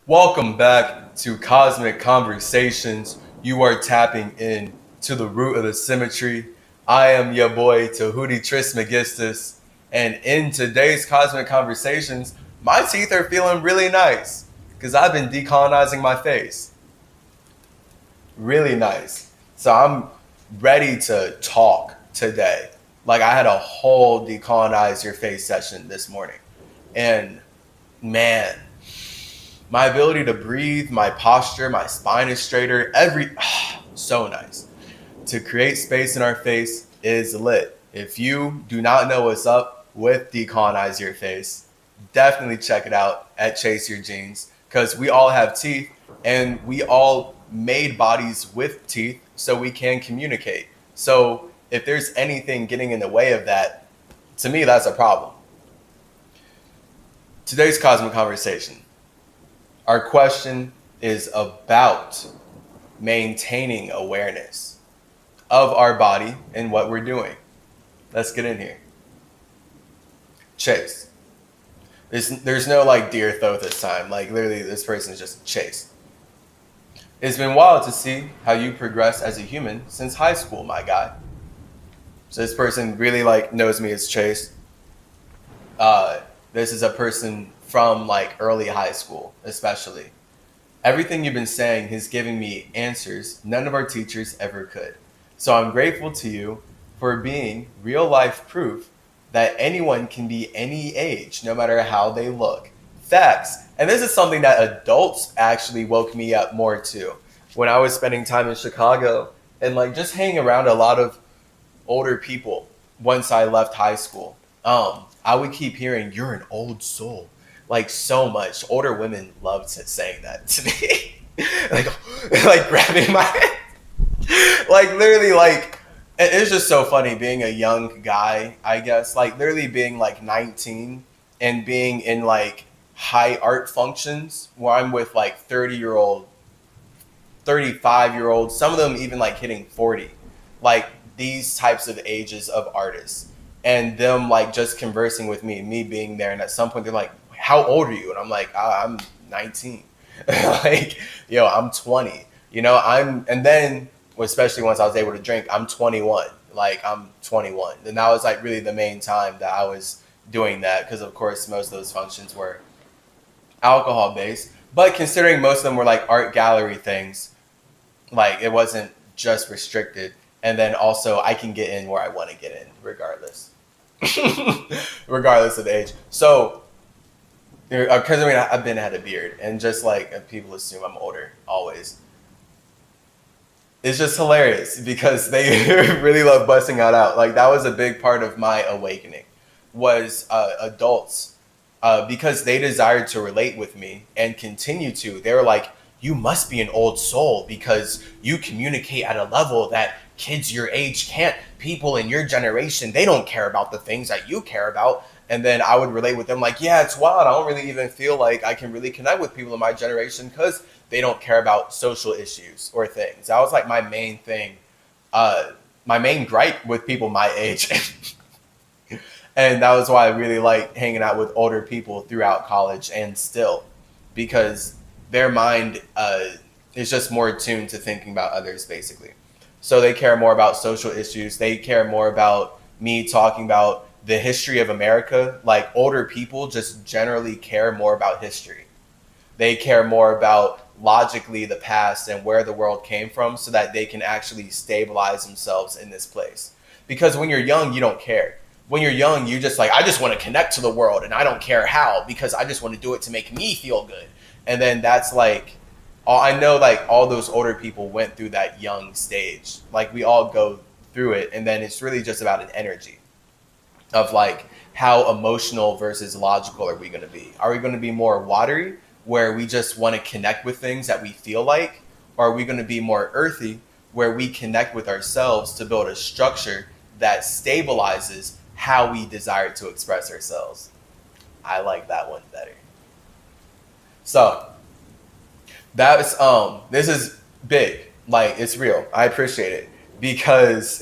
Welcome back to Cosmic Conversations. You are tapping in to the root of the symmetry. I am your boy Tahuti Trismegistus, and in today's Cosmic Conversations, my teeth are feeling really nice because I've been decolonizing my face. Really nice. So I'm ready to talk today. Like I had a whole decolonize your face session this morning, and man, my ability to breathe, my posture, my spine is straighter. So nice. To create space in our face is lit. If you do not know what's up with Decolonize Your Face, definitely check it out at Chase Your Genes because we all have teeth and we all made bodies with teeth so we can communicate. So if there's anything getting in the way of that, to me, that's a problem. Today's Cosmic Conversation. Our question is about maintaining awareness of our body and what we're doing. Let's get in here. Chase. There's no like dear throat this time. Like literally this person is just Chase. It's been wild to see how you progress as a human since high school, my guy. So this person really like knows me as Chase. This is a person from like early high school, especially. Everything you've been saying is giving me answers none of our teachers ever could. So I'm grateful to you for being real life proof that anyone can be any age, no matter how they look. Facts. And this is something that adults actually woke me up more to. When I was spending time in Chicago and like just hanging around a lot of older people once I left high school, I would keep hearing, "You're an old soul." Like so much. Older women loved saying that to me. like, like grabbing my head. Like literally like it's just so funny being a young guy, I guess. Like literally being like 19 and being in like high art functions where I'm with like 30-year-old, 35-year-olds, some of them even like hitting 40. Like these types of ages of artists. And them like just conversing with me being there, and at some point they're like, "How old are you?" And I'm like, "I'm 19." Like, yo, I'm 20. And then especially once I was able to drink, I'm 21. Like I'm 21, and that was like really the main time that I was doing that because of course most of those functions were alcohol based. But considering most of them were like art gallery things, like it wasn't just restricted. And then also I can get in where I want to get in regardless. Regardless of age. So because I mean I've been had a beard and just like people assume I'm older always. It's just hilarious because they really love busting that out. Like that was a big part of my awakening was adults because they desired to relate with me and continue to. They were like, "You must be an old soul because you communicate at a level that kids your age can't. People in your generation, they don't care about the things that you care about." And then I would relate with them like, "Yeah, it's wild. I don't really even feel like I can really connect with people in my generation because they don't care about social issues or things." That was like my main thing, my main gripe with people my age. And that was why I really like hanging out with older people throughout college and still, because their mind is just more attuned to thinking about others, basically. So they care more about social issues. They care more about me talking about the history of America. Like older people just generally care more about history. They care more about logically the past and where the world came from so that they can actually stabilize themselves in this place. Because when you're young, you don't care. When you're young, you just like, I just want to connect to the world and I don't care how because I just want to do it to make me feel good. And then that's like, I know like all those older people went through that young stage. Like we all go through it. And then it's really just about an energy of like how emotional versus logical are we going to be? Are we going to be more watery where we just want to connect with things that we feel like? Or are we going to be more earthy where we connect with ourselves to build a structure that stabilizes how we desire to express ourselves? I like that one better. So that's this is big. Like it's real. I appreciate it because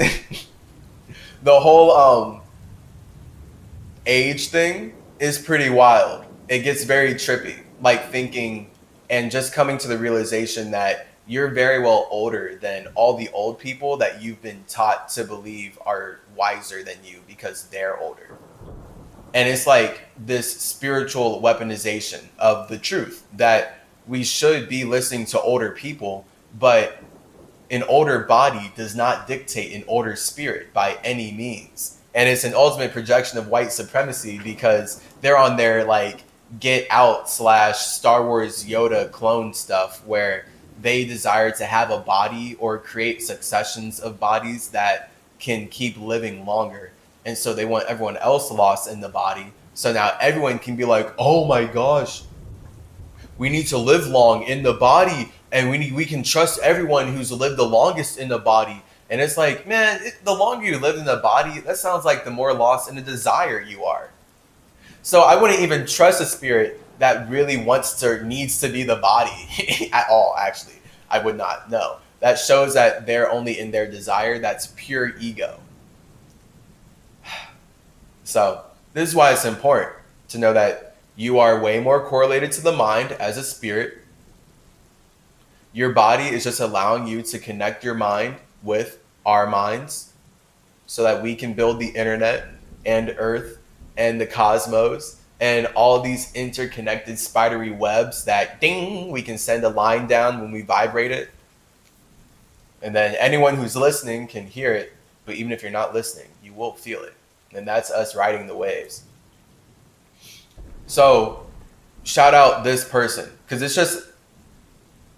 the whole age thing is pretty wild. It gets very trippy. Like thinking and just coming to the realization that you're very well older than all the old people that you've been taught to believe are wiser than you because they're older. And it's like this spiritual weaponization of the truth that we should be listening to older people, but an older body does not dictate an older spirit by any means. And it's an ultimate projection of white supremacy because they're on their like Get Out / Star Wars Yoda clone stuff where they desire to have a body or create successions of bodies that can keep living longer. And so they want everyone else lost in the body. So now everyone can be like, oh my gosh, we need to live long in the body, and we can trust everyone who's lived the longest in the body. And it's like, man, the longer you live in the body, that sounds like the more lost in the desire you are. So I wouldn't even trust a spirit that really needs to be the body at all, actually. I would not. No. That shows that they're only in their desire. That's pure ego. So this is why it's important to know that you are way more correlated to the mind as a spirit. Your body is just allowing you to connect your mind with our minds so that we can build the internet and earth and the cosmos and all these interconnected spidery webs that ding, we can send a line down when we vibrate it. And then anyone who's listening can hear it. But even if you're not listening, you will feel it. And that's us riding the waves. So shout out this person, because it's just,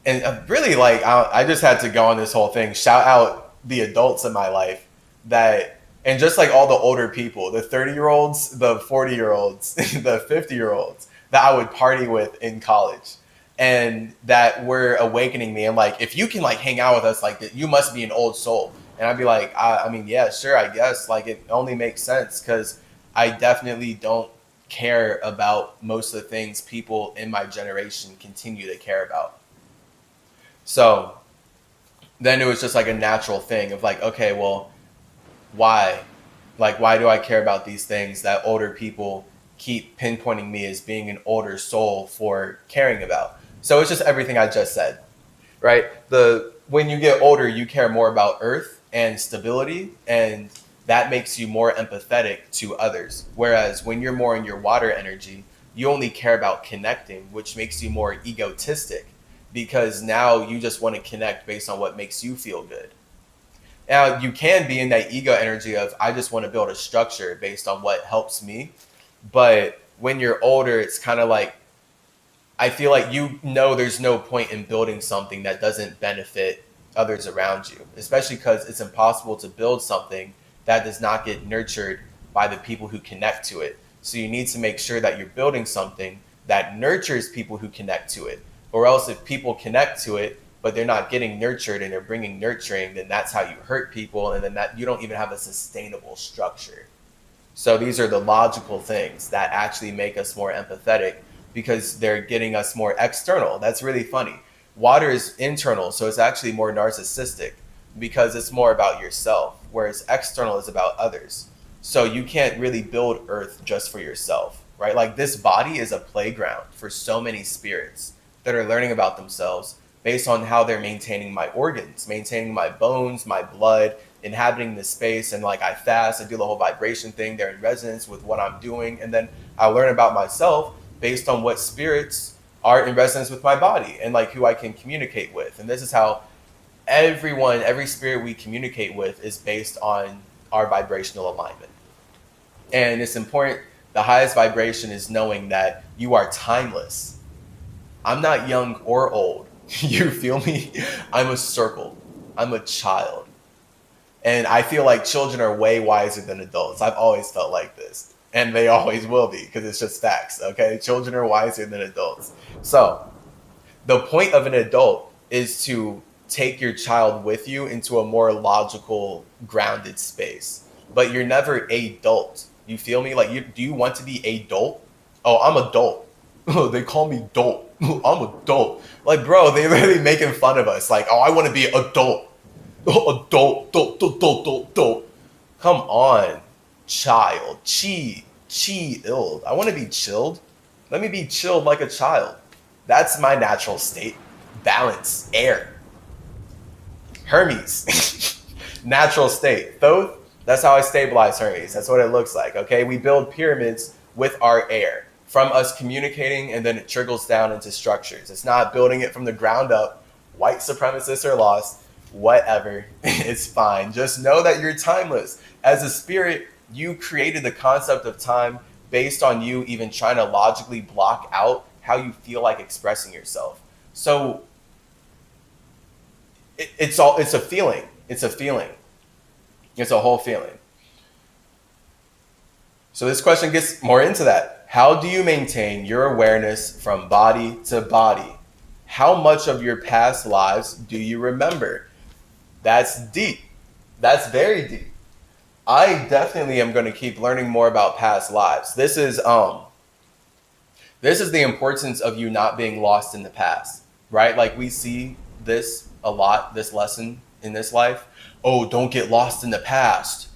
and really like, I just had to go on this whole thing. Shout out the adults in my life that, and just like all the older people, the 30-year-olds, the 40-year-olds, the 50-year-olds that I would party with in college, and that were awakening me. And like, if you can like hang out with us like that, you must be an old soul. And I'd be like, I mean, yeah, sure, I guess. Like, it only makes sense because I definitely don't care about most of the things people in my generation continue to care about. So then it was just like a natural thing of like, okay, well, why? Like, why do I care about these things that older people keep pinpointing me as being an older soul for caring about? So it's just everything I just said, right? When you get older, you care more about earth and stability, and that makes you more empathetic to others. Whereas when you're more in your water energy, you only care about connecting, which makes you more egotistic because now you just want to connect based on what makes you feel good. Now, you can be in that ego energy of, I just want to build a structure based on what helps me. But when you're older, it's kind of like, I feel like there's no point in building something that doesn't benefit others around you, especially because it's impossible to build something that does not get nurtured by the people who connect to it. So you need to make sure that you're building something that nurtures people who connect to it. Or else if people connect to it, but they're not getting nurtured and they're bringing nurturing, then that's how you hurt people. And then that you don't even have a sustainable structure. So these are the logical things that actually make us more empathetic because they're getting us more external. That's really funny. Water is internal, so it's actually more narcissistic because it's more about yourself, whereas external is about others. So you can't really build earth just for yourself, right? Like this body is a playground for so many spirits that are learning about themselves based on how they're maintaining my organs, maintaining my bones, my blood, inhabiting the space. And like I fast, I do the whole vibration thing. They're in resonance with what I'm doing. And then I learn about myself based on what spirits are in resonance with my body and like who I can communicate with. And this is how every spirit we communicate with is based on our vibrational alignment. And it's important. The highest vibration is knowing that you are timeless. I'm not young or old. You feel me? I'm a circle. I'm a child. And I feel like children are way wiser than adults. I've always felt like this. And they always will be because it's just facts, okay? Children are wiser than adults. So the point of an adult is to take your child with you into a more logical, grounded space. But you're never adult. You feel me? Like, do you want to be adult? Oh, I'm adult. They call me dolt. I'm adult. Like, bro, they really making fun of us. Like, oh, I want to be adult. Adult, adult. Come on, child. Chill. I want to be chilled. Let me be chilled like a child. That's my natural state. Balance, air. Hermes, natural state. Thoth, that's how I stabilize Hermes. That's what it looks like, okay? We build pyramids with our air from us communicating, and then it trickles down into structures. It's not building it from the ground up. White supremacists are lost. Whatever. It's fine. Just know that you're timeless. As a spirit, you created the concept of time based on you even trying to logically block out how you feel like expressing yourself. So it's a feeling. It's a feeling. It's a whole feeling. So this question gets more into that. How do you maintain your awareness from body to body? How much of your past lives do you remember? That's deep. That's very deep. I definitely am going to keep learning more about past lives. This is the importance of you not being lost in the past, right? Like we see this a lot, this lesson in this life. Oh, don't get lost in the past.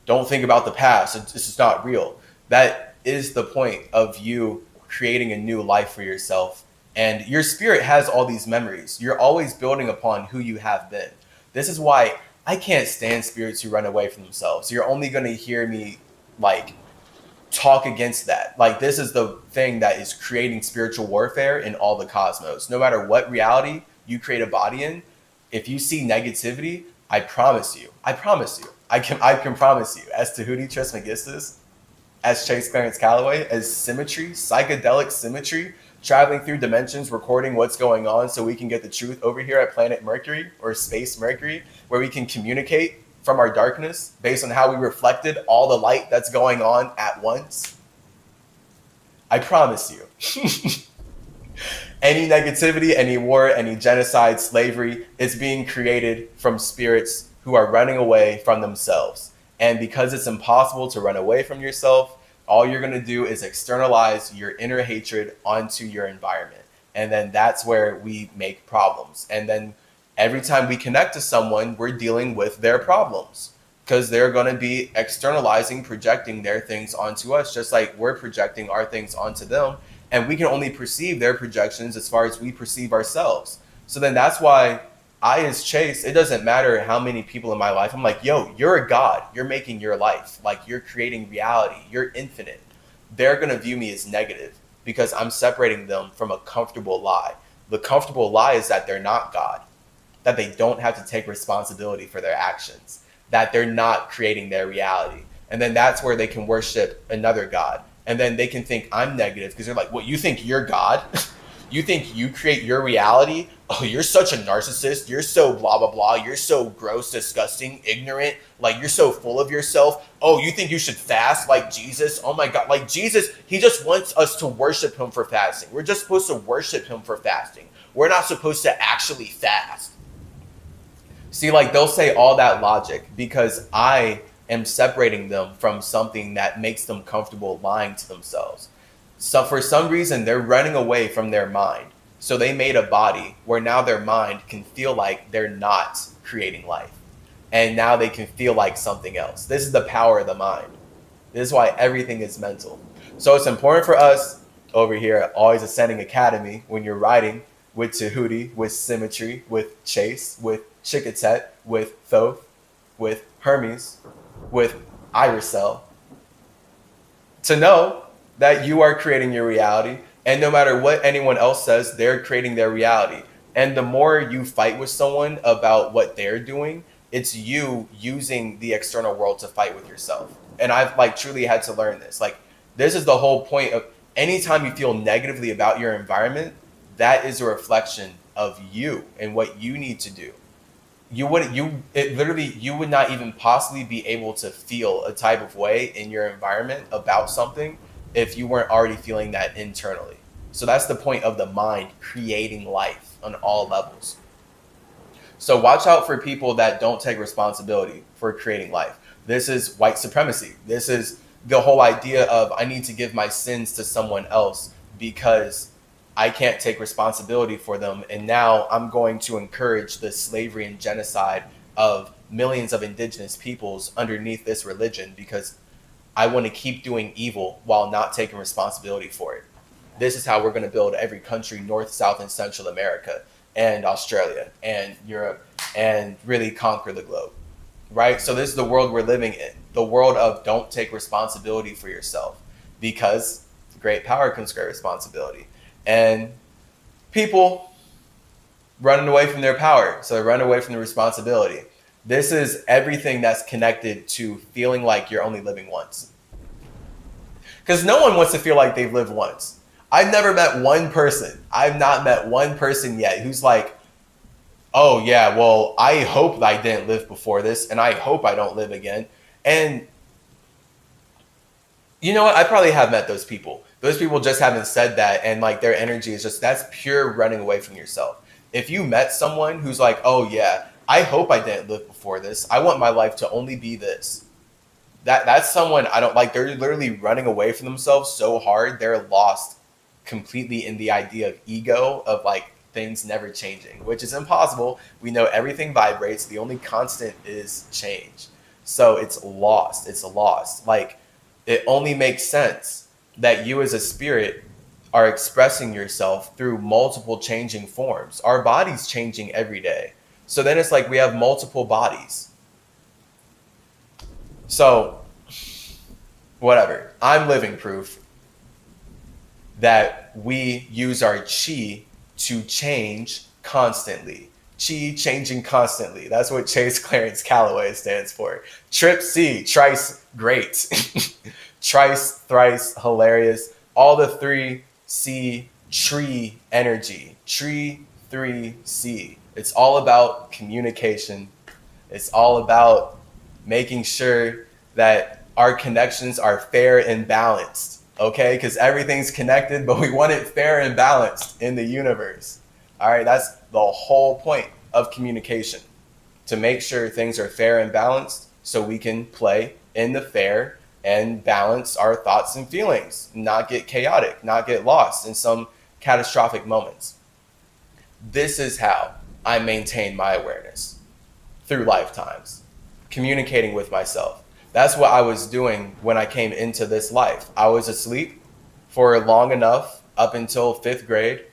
Don't think about the past. It's just not real. That is the point of you creating a new life for yourself. And your spirit has all these memories. You're always building upon who you have been. This is why I can't stand spirits who run away from themselves. You're only going to hear me like talk against that. Like this is the thing that is creating spiritual warfare in all the cosmos. No matter what reality you create a body in, if you see negativity, I promise you, I can promise you, as Tahuti Trismegistus, as Chase Clarence Calloway, as symmetry, psychedelic symmetry, traveling through dimensions, recording what's going on so we can get the truth over here at planet Mercury or space Mercury, where we can communicate from our darkness based on how we reflected all the light that's going on at once. I promise you. Any negativity, any war, any genocide, slavery, it's being created from spirits who are running away from themselves. And because it's impossible to run away from yourself, all you're going to do is externalize your inner hatred onto your environment. And then that's where we make problems. And then every time we connect to someone, we're dealing with their problems because they're going to be externalizing, projecting their things onto us, just like we're projecting our things onto them. And we can only perceive their projections as far as we perceive ourselves. So then that's why I, as Chase, it doesn't matter how many people in my life, I'm like, yo, you're a God. You're making your life. Like you're creating reality. You're infinite. They're going to view me as negative because I'm separating them from a comfortable lie. The comfortable lie is that they're not God, that they don't have to take responsibility for their actions, that they're not creating their reality. And then that's where they can worship another God. And then they can think I'm negative because they're like, what, you think you're God? You think you create your reality? Oh, you're such a narcissist. You're so blah, blah, blah. You're so gross, disgusting, ignorant. Like, you're so full of yourself. Oh, you think you should fast like Jesus? Oh my God. Like Jesus, he just wants us to worship him for fasting. We're just supposed to worship him for fasting. We're not supposed to actually fast. See, like they'll say all that logic because I am separating them from something that makes them comfortable lying to themselves. So for some reason, they're running away from their mind. So they made a body where now their mind can feel like they're not creating life. And now they can feel like something else. This is the power of the mind. This is why everything is mental. So it's important for us over here at Always Ascending Academy, when you're writing with Tahuti, with Symmetry, with Chase, with Chikatet, with Thoth, with Hermes, with Irisel, to know that you are creating your reality, and no matter what anyone else says, they're creating their reality. And the more you fight with someone about what they're doing, it's you using the external world to fight with yourself. And I've like truly had to learn this. Like this is the whole point of anytime you feel negatively about your environment, that is a reflection of you and what you need to do. You would not even possibly be able to feel a type of way in your environment about something if you weren't already feeling that internally. So that's the point of the mind creating life on all levels. So watch out for people that don't take responsibility for creating life. This is white supremacy. This is the whole idea of I need to give my sins to someone else because I can't take responsibility for them. And now I'm going to encourage the slavery and genocide of millions of indigenous peoples underneath this religion because I want to keep doing evil while not taking responsibility for it. this is how we're going to build every country, North, South, and Central America, and Australia, and Europe, and really conquer the globe, right? So this is the world we're living in, the world of don't take responsibility for yourself, because great power comes great responsibility. And people running away from their power, so they run away from the responsibility. This is everything that's connected to feeling like you're only living once. Because no one wants to feel like they've lived once. I've never met one person. I've not met one person yet who's like, oh yeah, well, I hope I didn't live before this, and I hope I don't live again. And you know what? I probably have met those people. Those people just haven't said that, and like their energy is just, that's pure running away from yourself. If you met someone who's like, oh yeah, I hope I didn't live before this. I want my life to only be this. That's someone I don't like. They're literally running away from themselves so hard. They're lost completely in the idea of ego, of like things never changing, which is impossible. We know everything vibrates. The only constant is change. So it's lost. It's lost. Like, it only makes sense that you as a spirit are expressing yourself through multiple changing forms. Our body's changing every day. So then it's like we have multiple bodies. So, whatever. I'm living proof that we use our chi to change constantly. Chi changing constantly. That's what Chase Clarence Calloway stands for. Trip C, trice, great. Trice, thrice, hilarious. All the three C, tree energy. Tree, 3C. It's all about communication. It's all about making sure that our connections are fair and balanced, okay? Because everything's connected, but we want it fair and balanced in the universe. All right, that's the whole point of communication, to make sure things are fair and balanced so we can play in the fair and balance our thoughts and feelings, not get chaotic, not get lost in some catastrophic moments. This is how I maintain my awareness through lifetimes, communicating with myself. That's what I was doing when I came into this life. I was asleep for long enough up until 5th grade.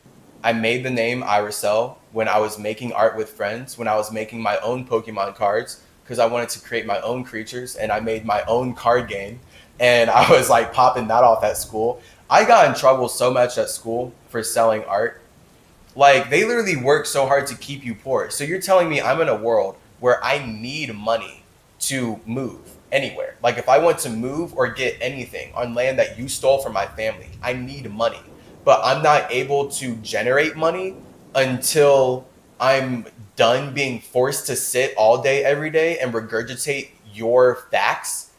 I made the name Iracel when I was making art with friends, when I was making my own Pokemon cards, because I wanted to create my own creatures, and I made my own card game, and I was like popping that off at school. I got in trouble so much at school for selling art. Like, they literally work so hard to keep you poor. So you're telling me I'm in a world where I need money to move anywhere. Like, if I want to move or get anything on land that you stole from my family, I need money. But I'm not able to generate money until I'm done being forced to sit all day, every day, and regurgitate your facts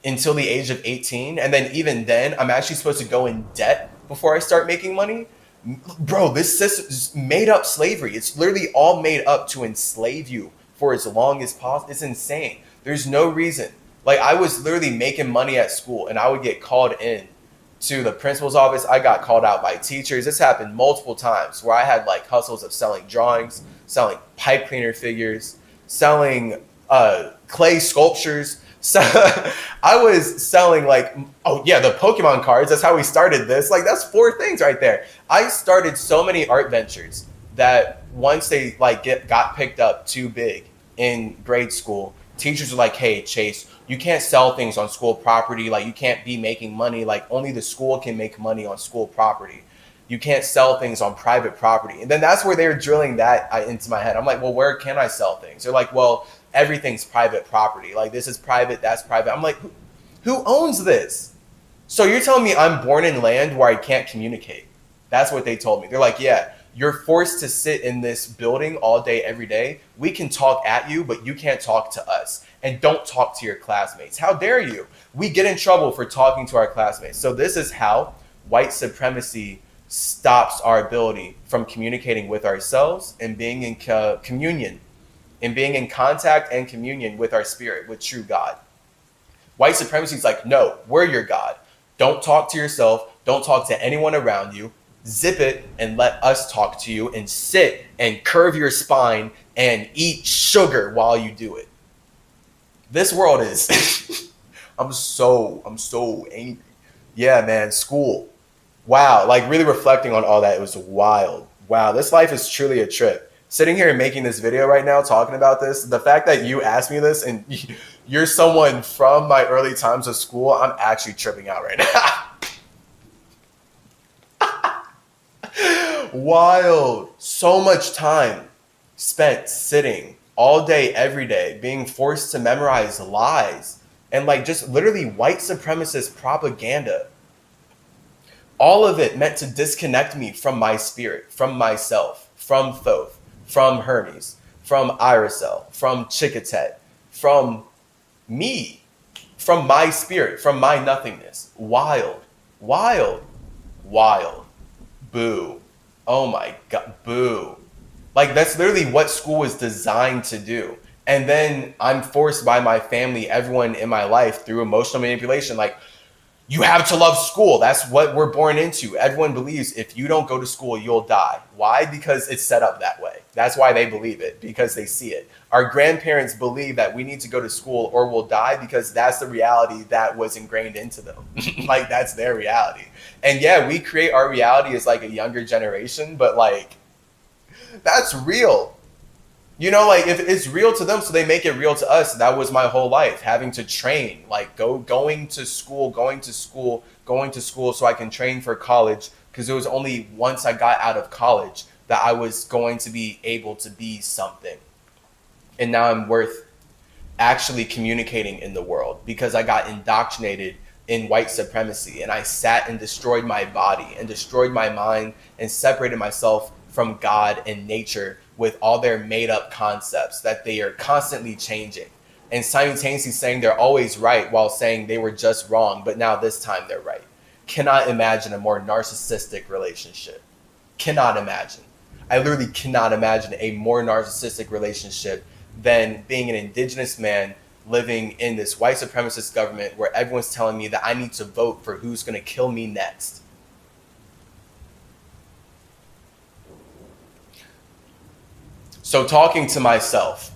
until the age of 18. And then even then, I'm actually supposed to go in debt before I start making money. Bro, this system is made up slavery. It's literally all made up to enslave you for as long as possible. It's insane. There's no reason. Like, I was literally making money at school, and I would get called in to the principal's office. I got called out by teachers. This happened multiple times where I had like hustles of selling drawings, selling pipe cleaner figures, selling clay sculptures. So I was selling like, oh yeah, the Pokemon cards. That's how we started this. Like, that's 4 things right there. I started so many art ventures that once they like got picked up too big in grade school, teachers were like, hey, Chase, you can't sell things on school property. Like, you can't be making money. Like, only the school can make money on school property. You can't sell things on private property. And then that's where they were drilling that into my head. I'm like, well, where can I sell things? They're like, well, everything's private property. Like, this is private, that's private. I'm like, who owns this? So you're telling me I'm born in land where I can't communicate? That's what they told me. They're like, yeah, you're forced to sit in this building all day, every day. We can talk at you, but you can't talk to us. And don't talk to your classmates. How dare you? We get in trouble for talking to our classmates. So this is how white supremacy stops our ability from communicating with ourselves and being in communion, and being in contact and communion with our spirit, with true God. White supremacy is like, no, we're your God. Don't talk to yourself. Don't talk to anyone around you. Zip it and let us talk to you, and sit and curve your spine and eat sugar while you do it. This world is, I'm so angry. Yeah, man, school. Wow, like really reflecting on all that, it was wild. Wow, this life is truly a trip. Sitting here and making this video right now, talking about this, the fact that you asked me this and you're someone from my early times of school, I'm actually tripping out right now. Wild. So much time spent sitting all day, every day, being forced to memorize lies and like just literally white supremacist propaganda. All of it meant to disconnect me from my spirit, from myself, from Thoth, from Hermes, from Irisel, from Chikatet, from me, from my spirit, from my nothingness. Wild, wild, wild. Boo. Oh my God, boo. Like that's literally what school was designed to do. And then I'm forced by my family, everyone in my life through emotional manipulation, like, you have to love school. That's what we're born into. Everyone believes if you don't go to school, you'll die. Why? Because it's set up that way. That's why they believe it, because they see it. Our grandparents believe that we need to go to school or we'll die because that's the reality that was ingrained into them. Like, that's their reality. And yeah, we create our reality as like a younger generation, but like, that's real. You know, like if it's real to them, so they make it real to us. That was my whole life, having to train, like going to school, going to school so I can train for college. Because it was only once I got out of college that I was going to be able to be something. And now I'm worth actually communicating in the world because I got indoctrinated in white supremacy and I sat and destroyed my body and destroyed my mind and separated myself from God and nature with all their made up concepts that they are constantly changing and simultaneously saying they're always right while saying they were just wrong, but now this time they're right. Cannot imagine a more narcissistic relationship. Cannot imagine. I literally cannot imagine a more narcissistic relationship than being an indigenous man living in this white supremacist government where everyone's telling me that I need to vote for who's going to kill me next. So talking to myself,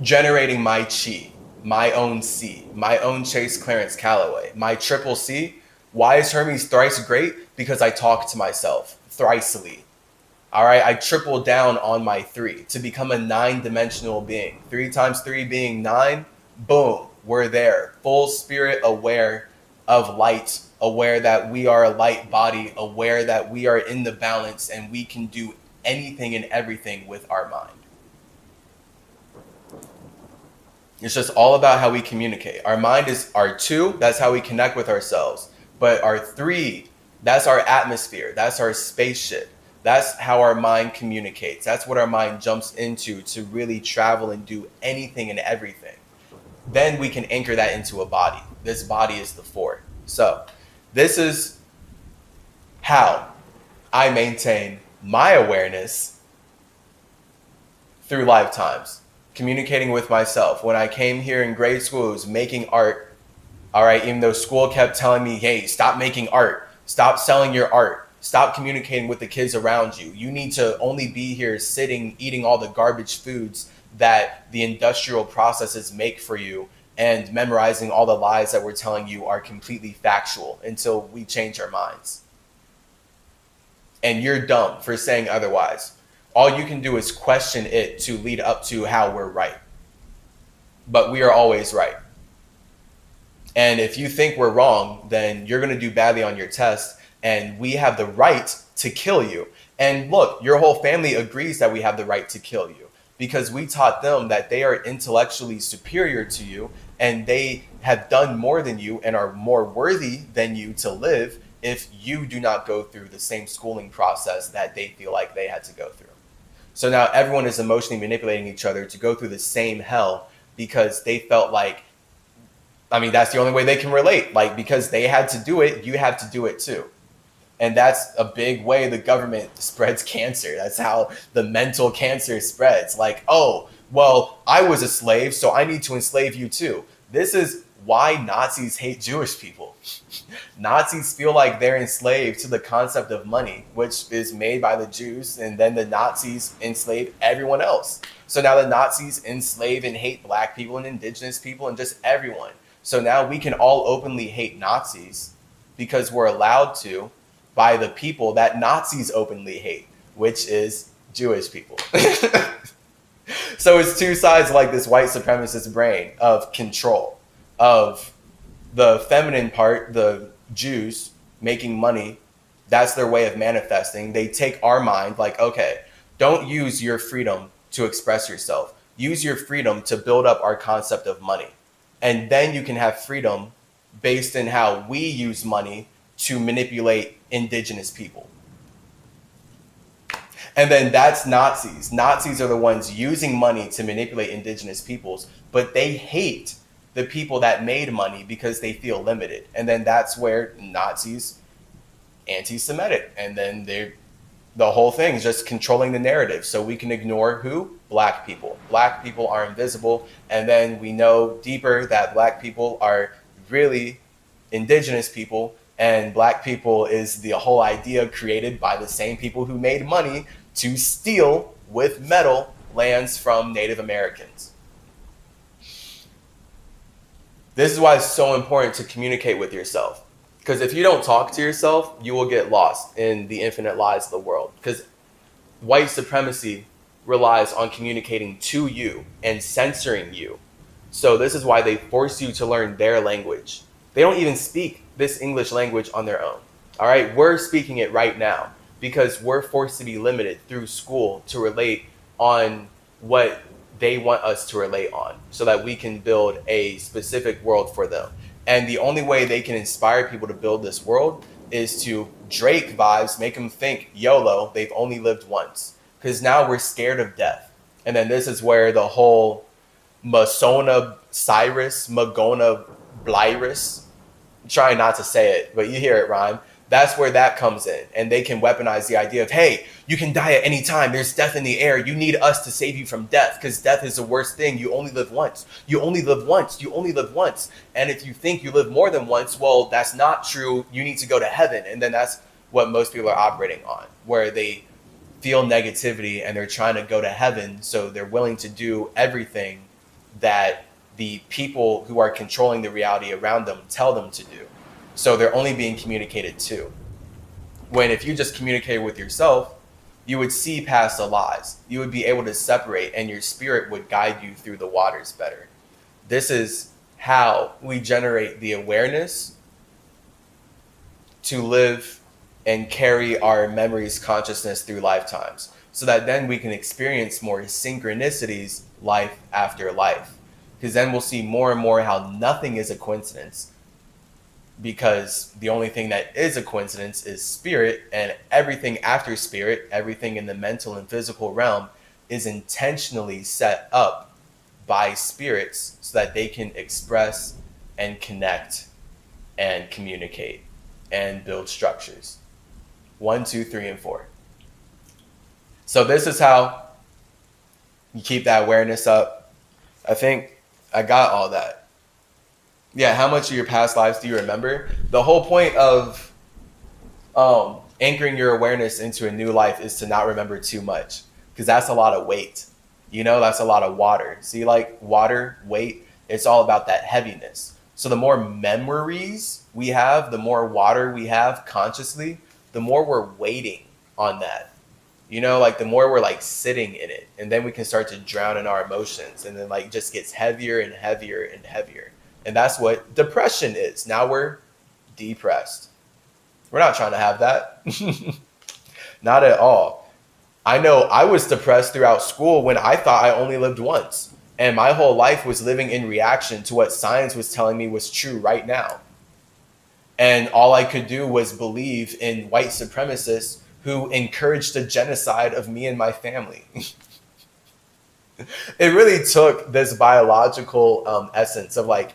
generating my chi, my own C, my own Chase Clarence Calloway, my triple C. Why is Hermes thrice great? Because I talk to myself thrisely. All right, I triple down on my 3 to become a 9-dimensional being. 3 times 3 being 9, boom, we're there. Full spirit aware of light, aware that we are a light body, aware that we are in the balance and we can do anything and everything with our mind. It's just all about how we communicate. Our mind is our 2, that's how we connect with ourselves. But our 3, that's our atmosphere, that's our spaceship. That's how our mind communicates. That's what our mind jumps into to really travel and do anything and everything. Then we can anchor that into a body. This body is the 4. So this is how I maintain my awareness through lifetimes, communicating with myself. When I came here in grade school, it was making art. All right, even though school kept telling me, hey, stop making art, stop selling your art, stop communicating with the kids around you. You need to only be here sitting, eating all the garbage foods that the industrial processes make for you and memorizing all the lies that we're telling you are completely factual until we change our minds. And you're dumb for saying otherwise. All you can do is question it to lead up to how we're right. But we are always right. And if you think we're wrong, then you're going to do badly on your test. And we have the right to kill you. And look, your whole family agrees that we have the right to kill you because we taught them that they are intellectually superior to you and they have done more than you and are more worthy than you to live if you do not go through the same schooling process that they feel like they had to go through. So now everyone is emotionally manipulating each other to go through the same hell because they felt like, I mean, that's the only way they can relate. Like, because they had to do it, you have to do it too. And that's a big way the government spreads cancer. That's how the mental cancer spreads. Like, oh, well, I was a slave, so I need to enslave you too. This is why Nazis hate Jewish people. Nazis feel like they're enslaved to the concept of money, which is made by the Jews, and then the Nazis enslave everyone else. So now the Nazis enslave and hate black people and indigenous people and just everyone. So now we can all openly hate Nazis because we're allowed to by the people that Nazis openly hate, which is Jewish people. So it's two sides like this white supremacist brain of control, of the feminine part, the Jews making money. That's their way of manifesting. They take our mind like, okay, don't use your freedom to express yourself. Use your freedom to build up our concept of money. And then you can have freedom based in how we use money to manipulate indigenous people. And then that's Nazis. Nazis are the ones using money to manipulate indigenous peoples, but they hate the people that made money because they feel limited. And then that's where Nazis, anti-Semitic, and then the whole thing is just controlling the narrative. So we can ignore who? Black people. Black people are invisible. And then we know deeper that black people are really indigenous people, and black people is the whole idea created by the same people who made money to steal with metal lands from Native Americans. This is why it's so important to communicate with yourself. Because if you don't talk to yourself, you will get lost in the infinite lies of the world. Because white supremacy relies on communicating to you and censoring you. So this is why they force you to learn their language. They don't even speak this English language on their own. All right, we're speaking it right now because we're forced to be limited through school to relate on what they want us to relate on so that we can build a specific world for them. And the only way they can inspire people to build this world is to Drake vibes, make them think YOLO, they've only lived once. Because now we're scared of death. And then this is where the whole Masona Cyrus, Magona Blyrus, I'm trying not to say it, but you hear it rhyme. That's where that comes in. And they can weaponize the idea of, hey, you can die at any time. There's death in the air. You need us to save you from death because death is the worst thing. You only live once. You only live once. You only live once. And if you think you live more than once, well, that's not true. You need to go to heaven. And then that's what most people are operating on, where they feel negativity and they're trying to go to heaven. So they're willing to do everything that the people who are controlling the reality around them tell them to do. So they're only being communicated to. When if you just communicated with yourself, you would see past the lies. You would be able to separate and your spirit would guide you through the waters better. This is how we generate the awareness to live and carry our memories, consciousness through lifetimes, so that then we can experience more synchronicities life after life. Because then we'll see more and more how nothing is a coincidence, because the only thing that is a coincidence is spirit, and everything after spirit, everything in the mental and physical realm is intentionally set up by spirits so that they can express and connect and communicate and build structures. 1, 2, 3, and 4. So this is how you keep that awareness up. I think I got all that. Yeah, how much of your past lives do you remember? The whole point of anchoring your awareness into a new life is to not remember too much, because that's a lot of weight. You know, that's a lot of water. See, like water, weight, it's all about that heaviness. So the more memories we have, the more water we have consciously, the more we're waiting on that. You know, like the more we're like sitting in it, and then we can start to drown in our emotions, and then like it just gets heavier and heavier and heavier. And that's what depression is. Now we're depressed. We're not trying to have that. Not at all. I know I was depressed throughout school when I thought I only lived once. And my whole life was living in reaction to what science was telling me was true right now. And all I could do was believe in white supremacists who encouraged the genocide of me and my family. It really took this biological essence of like,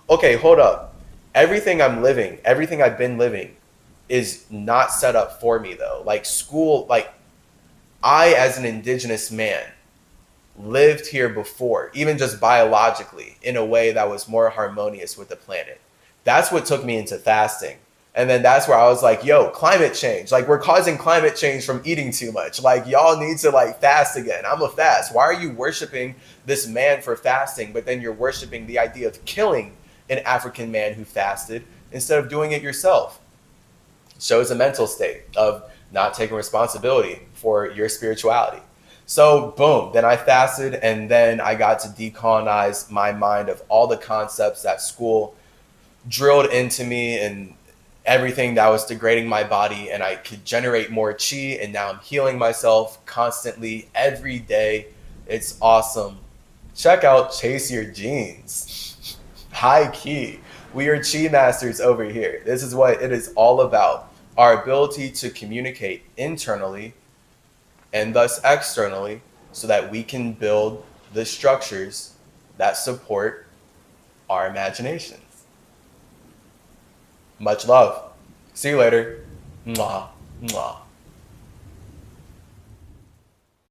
okay, hold up. Everything I'm living, everything I've been living is not set up for me though. Like school, like I as an indigenous man lived here before, even just biologically, in a way that was more harmonious with the planet. That's what took me into fasting. And then that's where I was like, yo, climate change. Like we're causing climate change from eating too much. Like y'all need to like fast again. I'm a fast. Why are you worshiping this man for fasting? But then you're worshiping the idea of killing an African man who fasted instead of doing it yourself. Shows a mental state of not taking responsibility for your spirituality. So boom, then I fasted, and then I got to decolonize my mind of all the concepts that school drilled into me and everything that was degrading my body, and I could generate more chi, and now I'm healing myself constantly every day. It's awesome. Check out Chase Your Genes. High key. We are chi masters over here. This is what it is all about. Our ability to communicate internally and thus externally so that we can build the structures that support our imaginations. Much love. See you later. Mwah. Mwah.